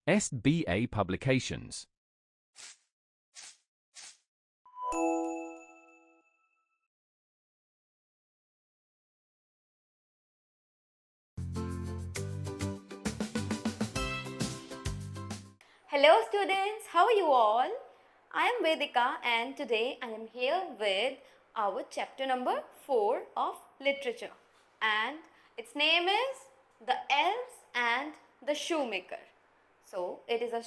SBA Publications. Hello students, how are you all? I am Vedika and today I am here with our chapter number 4 of literature and its name is The Elves and the Shoemaker. So it is a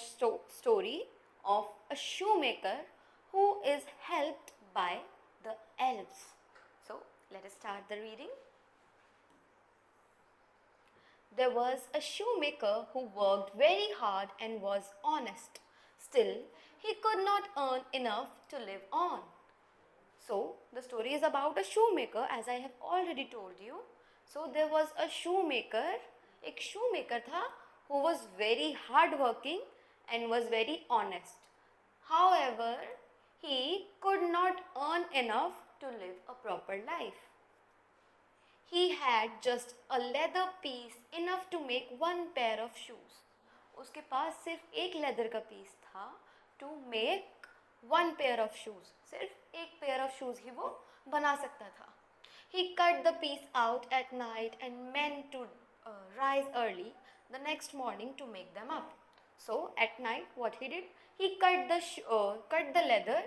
story of a shoemaker who is helped by the elves. So let us start the reading. There was a shoemaker who worked very hard and was honest. Still, he could not earn enough to live on. So, the story is about a shoemaker, as I have already told you. So, there was a shoemaker, एक shoemaker था who was very hardworking and was very honest. However, he could not earn enough to live a proper life. He had just a leather piece enough to make one pair of shoes. उसके पास सिर्फ एक leather का piece था to make one pair of shoes. सिर्फ एक pair of shoes ही वो बना सकता था. He cut the piece out at night and meant to rise early the next morning to make them up. So at night, what he did? He cut the leather,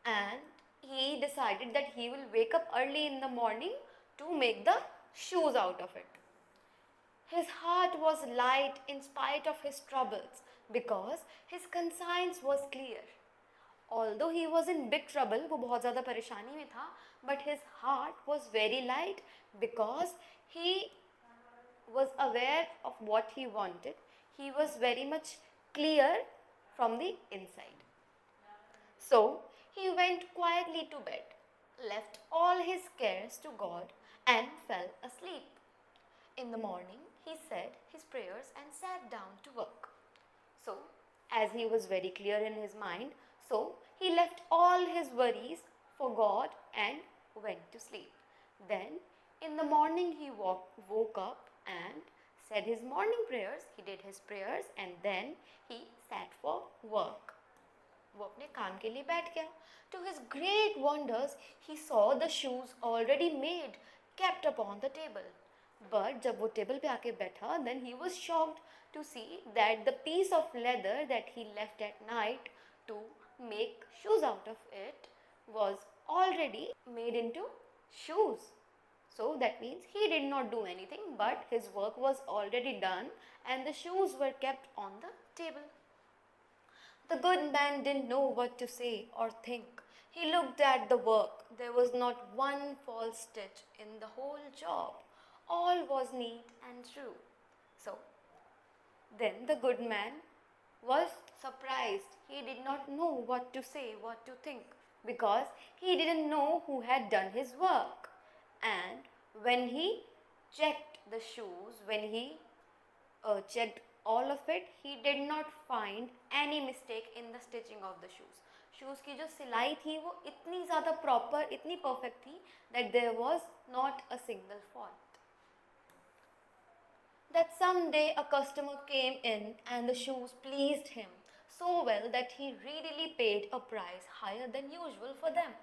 and he decided that he will wake up early in the morning to make the shoes out of it. His heart was light in spite of his troubles because his conscience was clear. Although he was in big trouble, वो बहुत ज़्यादा परेशानी में था, but his heart was very light because he was aware of what he wanted. He was very much clear from the inside. So he went quietly to bed, left all his cares to God, and fell asleep. In the morning, he said his prayers and sat down to work. So, as he was very clear in his mind, so he left all his worries for God and went to sleep. Then, in the morning, he woke up and said his morning prayers. He did his prayers and then he sat for work. वो अपने काम के लिए बैठ गया. To his great wonders, he saw the shoes already made, kept upon the table. But जब वो table पे आके बैठा, then he was shocked to see that the piece of leather that he left at night to make shoes out of it was already made into shoes. So that means he did not do anything, but his work was already done and the shoes were kept on the table. The good man didn't know what to say or think. He looked at the work. There was not one false stitch in the whole job. All was neat and true. So, then the good man was surprised. He did not know what to say, what to think, because he didn't know who had done his work. And when he checked the shoes, when he checked all of it, he did not find any mistake in the stitching of the shoes. Shoes की जो सिलाई थी वो इतनी ज़्यादा proper, इतनी perfect थी that there was not a single fault. That someday a customer came in and the shoes pleased him so well that he readily paid a price higher than usual for them.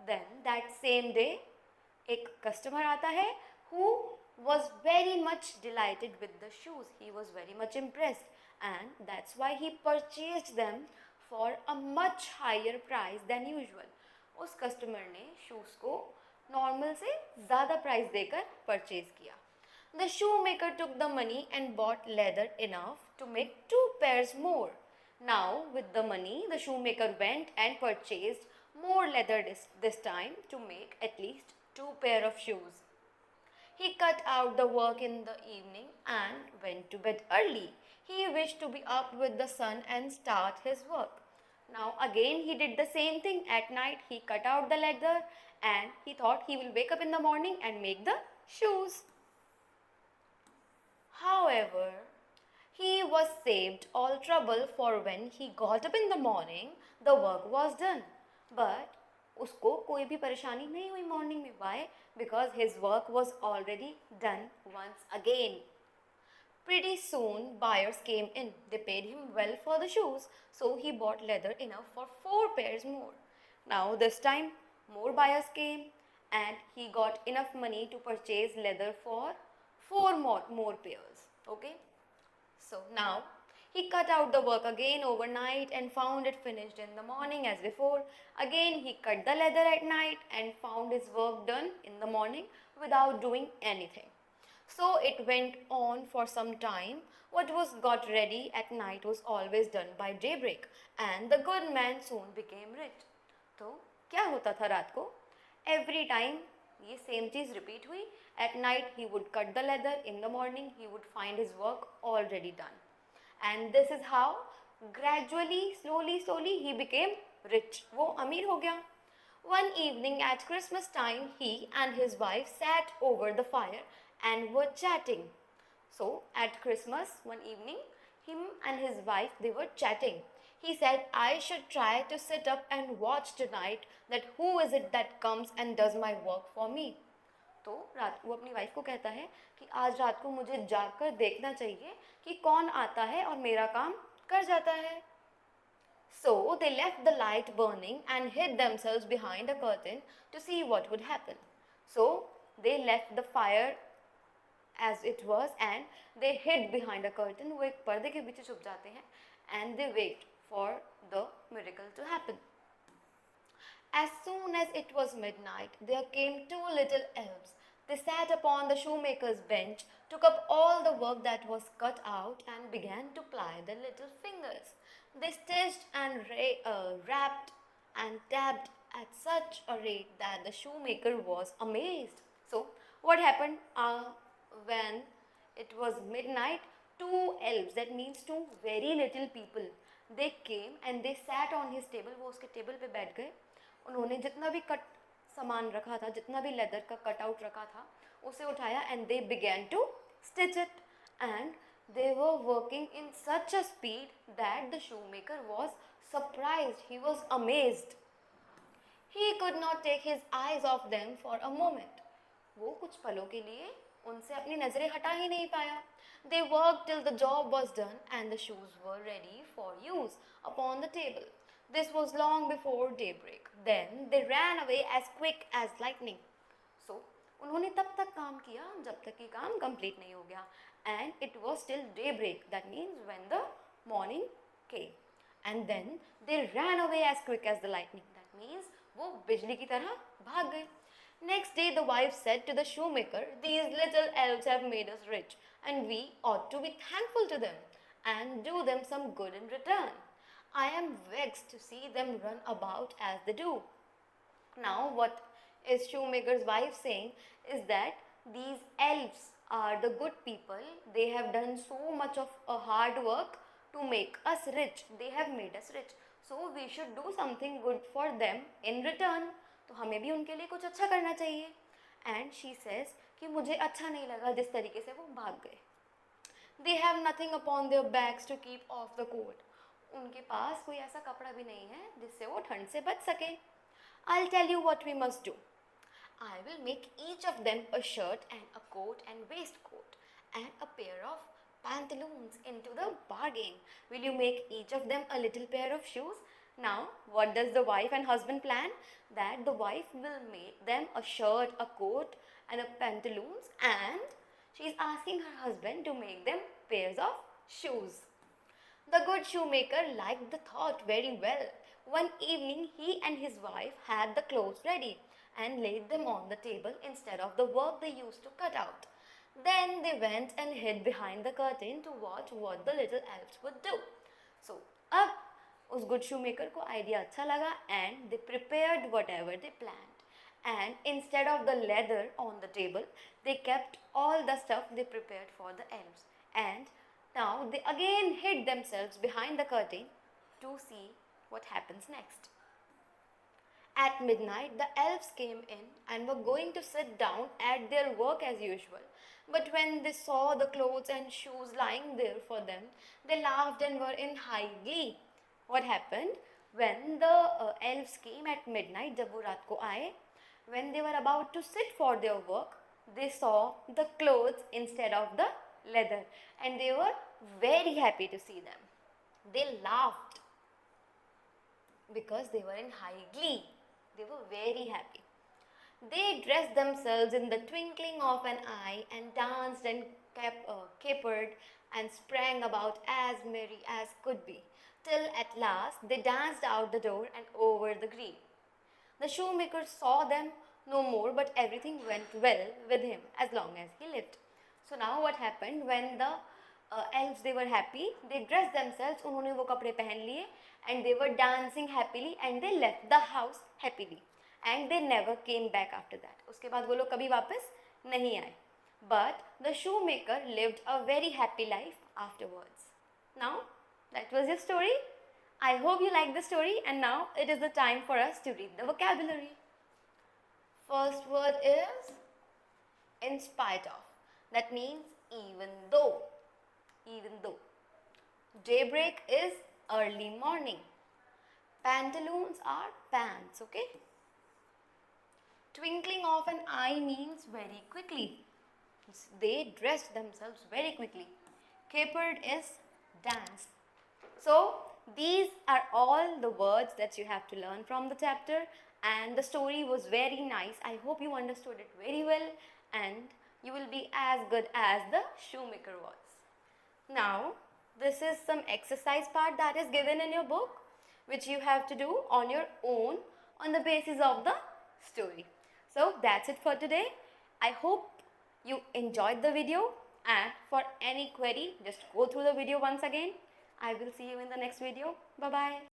Then that same day एक customer आता है who was very much delighted with the shoes. He was very much impressed and that's why he purchased them for a much higher price than usual. उस customer ने shoes को normal से ज़्यादा price देकर purchase किया. The shoemaker took the money and bought leather enough to make 2 pairs more. Now with the money, the shoemaker went and purchased more leather this time to make at least 2 pair of shoes. He cut out the work in the evening and went to bed early. He wished to be up with the sun and start his work. Now again he did the same thing. At night he cut out the leather and he thought he will wake up in the morning and make the shoes. However, he was saved all trouble, for when he got up in the morning, the work was done. But उसको कोई भी परेशानी नहीं हुई morning में. Why? Because his work was already done once again. Pretty soon, buyers came in. They paid him well for the shoes, so he bought leather enough for 4 pairs more. Now, this time, more buyers came, and he got enough money to purchase leather for four more pairs. Okay? So now he cut out the work again overnight and found it finished in the morning as before. Again he cut the leather at night and found his work done in the morning without doing anything. So it went on for some time. What was got ready at night was always done by daybreak, and the good man soon became rich. तो क्या होता था रात को? Every time ये same चीज़ repeat हुई. At night he would cut the leather. In the morning he would find his work already done. And this is how gradually, slowly he became rich. वो अमीर हो गया. One evening at Christmas time, he and his wife sat over the fire and were chatting. So at Christmas, one evening, him and his wife, they were chatting. He said, I should try to sit up and watch tonight that who is it that comes and does my work for me. तो रात वो अपनी wife को कहता है कि आज रात को मुझे जाकर देखना चाहिए कि कौन आता है और मेरा काम कर जाता है. So they left the light burning and hid themselves behind a curtain to see what would happen. So they left the fire as it was and they hid behind a curtain. वो एक पर्दे के पीछे छुप जाते हैं and they wait for the miracle to happen. As soon as it was midnight, there came 2 little elves. They sat upon the shoemaker's bench, took up all the work that was cut out, and began to ply their little fingers. They stitched and wrapped and tabbed at such a rate that the shoemaker was amazed. So, what happened when it was midnight? 2 elves, that means 2 very little people, they came and they sat on his table. वो उसके table पे बैठ गए. उन्होंने जितना भी cut सामान रखा था, जितना भी लेदर का कट आउट रखा था, उसे उठाया and they began to stitch it. And they were working in such a speed that the shoemaker was surprised. He was amazed. He could not take his eyes off them for a moment. वो कुछ पलों के लिए उनसे अपनी नजरें हटा ही नहीं पाया. They worked till the job was done and the shoes were ready for use upon the table. This was long before daybreak. Then they ran away as quick as lightning. So, उन्होंने तब तक काम किया जब तक कि काम complete नहीं हो गया. And it was till daybreak. That means when the morning came. And then they ran away as quick as the lightning. That means वो बिजली की तरह भाग गए. Next day the wife said to the shoemaker, these little elves have made us rich and we ought to be thankful to them and do them some good in return. I am vexed to see them run about as they do. Now what is shoemaker's wife saying is that these elves are the good people. They have done so much of a hard work to make us rich. They have made us rich. So we should do something good for them in return. तो हमें भी उनके लिए कुछ अच्छा करना चाहिए. And she says कि मुझे अच्छा नहीं लगा जिस तरीके से वो भाग गए. They have nothing upon their backs to keep off the cold. उनके पास कोई ऐसा कपड़ा भी नहीं है जिससे वो ठंड से बच सके. I'll tell you what we must do. I will make each of them a shirt and a coat and waistcoat and a pair of pantaloons into the bargain. Will you make each of them a little pair of shoes? Now, what does the wife and husband plan? That the wife will make them a shirt, a coat and a pantaloons, and she is asking her husband to make them pairs of shoes. The good shoemaker liked the thought very well. One evening he and his wife had the clothes ready and laid them on the table instead of the work they used to cut out. Then they went and hid behind the curtain to watch what the little elves would do. So, अब उस good shoemaker को idea अच्छा लगा and they prepared whatever they planned. And instead of the leather on the table, they kept all the stuff they prepared for the elves. And now they again hid themselves behind the curtain to see what happens next. At midnight, the elves came in and were going to sit down at their work as usual. But when they saw the clothes and shoes lying there for them, they laughed and were in high glee. What happened? When the elves came at midnight, जब वो रात को आए, when they were about to sit for their work, they saw the clothes instead of the leather, and they were very happy to see them. They laughed because they were in high glee. They were very happy. They dressed themselves in the twinkling of an eye and danced and capered and sprang about as merry as could be, till at last they danced out the door and over the green. The shoemaker saw them no more, but everything went well with him as long as he lived. So now what happened when the elves, they were happy, they dressed themselves, उन्होंने वो कपड़े पहन लिए, and they were dancing happily and they left the house happily and they never came back after that. उसके बाद वो लोग कभी वापस नहीं आए. But the shoemaker lived a very happy life afterwards. Now that was your story. I hope you like the story, and now it is the time for us to read the vocabulary. First word is in spite of. That means even though. Even though. Daybreak is early morning. Pantaloons are pants, okay? Twinkling of an eye means very quickly. They dressed themselves very quickly. Capered is danced. So, these are all the words that you have to learn from the chapter, and the story was very nice. I hope you understood it very well and you will be as good as the shoemaker was. Now, this is some exercise part that is given in your book, which you have to do on your own on the basis of the story. So, that's it for today. I hope you enjoyed the video, and for any query, just go through the video once again. I will see you in the next video. Bye-bye.